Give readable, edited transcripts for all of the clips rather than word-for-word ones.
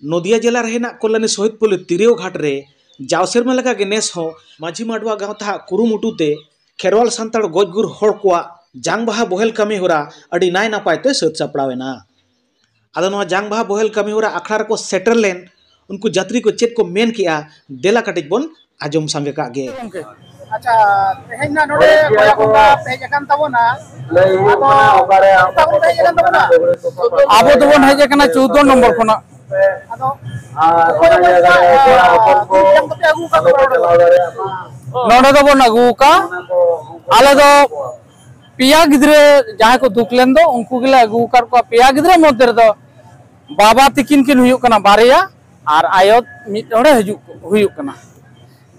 नदिया जिला हेना कल्याणी शहीदपुर तिरियो घाट रे जाव सेरमा लेका गे नेस हो माझी माडवा गाँवता कुरुमुटुते खेरवाल सान्ताड़ गजगुर हड़ को जांग बाहा बोहेल कमी होरा अड़ी नाय नापायते सत सापड़ावेना। आदो नोआ जांग बाहा बोहेल कमी होरा आखड़ा रको सेटर लेन उनको जात्री को चेक को मेन किया देला कटिक बोन आजम संगे का गे। अच्छा तेहेन ना नोडे कोया कोंगा पेज अकान तबोना आबो पेज अकान तबोना आबो तबोन हेज अकाना 14 नंबर खोना आदो नोडे दबोन अगु का आले दो पिया गिद्रे जहां को दुखलेन दो उनको गिला अगु कर को पिया गिद्रे मध्य दो बाबा तिकिन किन हुयुक कना बारिया और आयो मिट ओडे हुयुक कना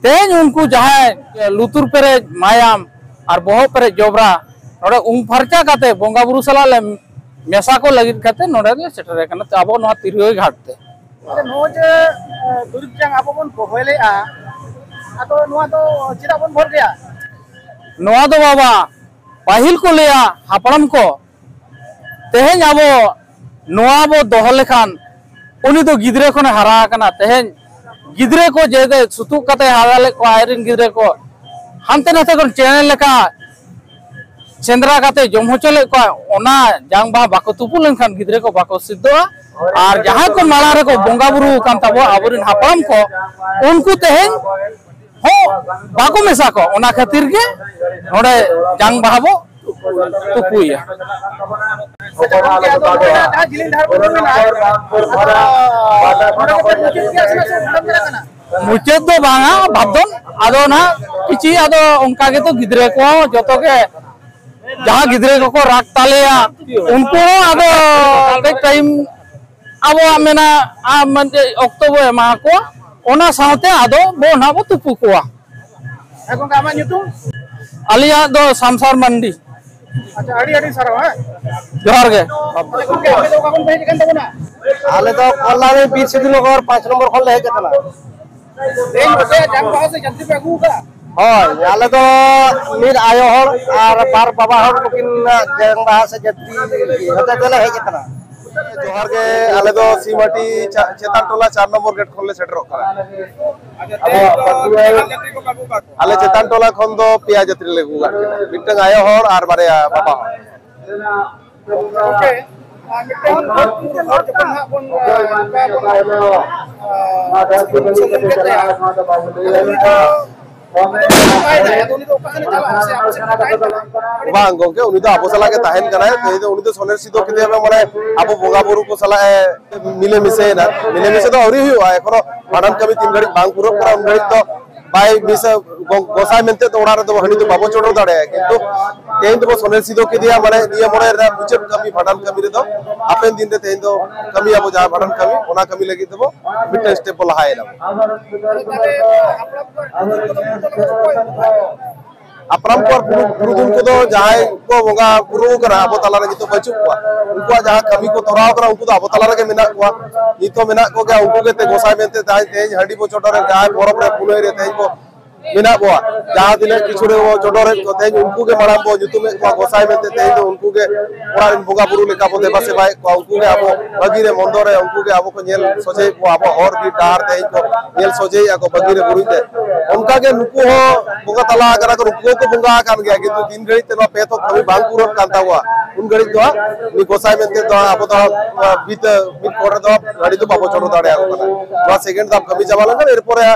तेज उनको जहां लुतुर पेरे मायाम और बहो पेरे जोबरा नोडे फरचा काते बोंगा बुरु सला ले मेसा को लगित काते नोडे ले सेटर कना त आबो नोआ तिरियो घाट ते अरे नोज दुर्ग जंग आबो बन होले आ आतो नोआ तो चिरा बन भर गया नोआ दो बाबा पाहिल को लिया हापड़म को तेहेन आबो नोआ बो दोह लेखान उनी तो गिद्रे को हरा कना तेहेन गिद्रे को जेदे सुतु कते हादाले को आयरिन गिद्रे को हानते नाते को चैनल लेका सेंद्रा कते जम होचले को ओना जांग बा बाको तुपु लेनखान गिद्रे को बाको सिद्धोआ और जहां को माला रे को बोंगा बुरु कान तबो आबरिन हापड़म को उनको तेहेन हो बाको मेसा को ओना खातिर के नोडे जांग बाबो तुपुया मुचेद दो बांगा भाबदन आदो ना किछि आदो उनका के तो गिद्रे को जतो के जहां गिद्रे को राख तालेया उनको आदो एक टाइम आबो मेना आ मन अक्टोबर मा को ओना साथे आदो बो ना बो तुपु कोआ एको का मा nyutung अलिया दो संसार मंडी। अच्छा अड़ी अड़ी सरो है जोहार गे ओके आले तो काकुन पेज अकान तबोना आले तो कोल्ला में 20 सिदिन और 5 नंबर खोल ले जतना तेन बसे जांग बाहा से जल्दी पे अगु का हां आले तो मीर आयो हर और बार बाबा हर लेकिन जांग बाहा से जल्दी होते चले है जतना जोहार के आले दो सीमाटी चेतान टोला 4 नंबर गेट खोले सेटर करा आले चेतान टोला खन दो पिया जत्री लेगु गाट मिटंग आयो हर आर बारे बाबा ओके मिटंग हर जपन हा बन bang gongke uni do abo sala ke tahen kana te do uni do soner sido kede ame mane abo boga boru ko sala mile mise do auri huyu a ekhono madan kami 3 gadi bang puro kara un gadi to bai mise gosai mente to ora re do hani do babo chodo dare kintu tein do soner sido kede mane niya mone ra buchet kami madan kami re do apen din re tein do kami abo ja madan kami ona kami lagi do bit step bola hai na अपराम को पुरुदुन को दो जहां को बोगा पुरु करा अबो तला रे तो बचु को उनको जहां कमी को तोराव करा उनको तो अबो तला रे मेना को नितो मेना को के उनको के ते गोसाई मेनते ताई तेज हड्डी बो चोटो रे जहां बरफ रे पुले रे तेज को मेना को जहां दिले किछुरे वो चोटो रे को तेज उनको के मारा बो जुतु में को गोसाई मेनते तेज तो उनको के पूरा बोगा पुरु लेका बो देबा से भाई को उनको के अबो बगी रे मंदो रे उनको के अबो को नेल सोचे को अबो और की डार तेज को नेल सोचे या को बगी रे बुरुई दे उनका के नुको हो बोगा तला करा को रुको को बोगा कान गया किंतु 3 घड़ी तेनो पे तो कभी बांग पूरन कांता हुआ उन घड़ी तो नि गोसाई मेनते तो अबो तो बीत कोडर तो घड़ी तो बाबो छोड़ो दाड़े आको ना सेकंड दाम कमी चावा लगा एर परे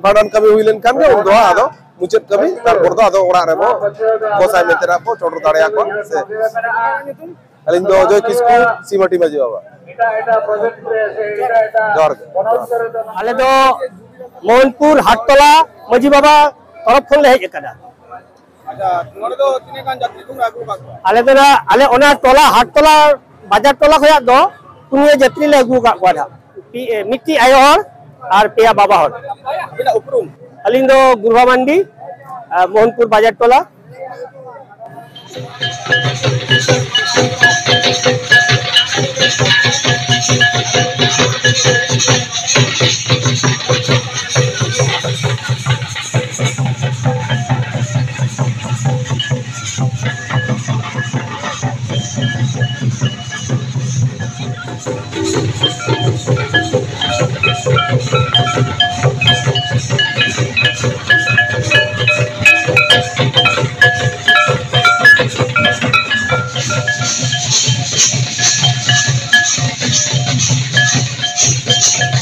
भाड़न कमी हुइलेन कान के उन दो आदो मुचेत कमी तार बरदो आदो ओड़ा रे मो गोसाई मेनते रा को छोड़ो दाड़े आको से अलिन दो जो किसको सीमटी में जावा आले दो मोहनपुर हाटतला मजी बाबा तरफ खन ले हेज कदा अच्छा नोडे दो तिने कान जात्री तुम आगु बाको आले ओना टोला हाटतला बाजार टोला खया दो तुने जात्री ले आगु का वादा मिट्टी आयो हर और पिया बाबा हर बिना उपरुम अलिन दो गुरवा मंडी मोहनपुर बाजार टोला है।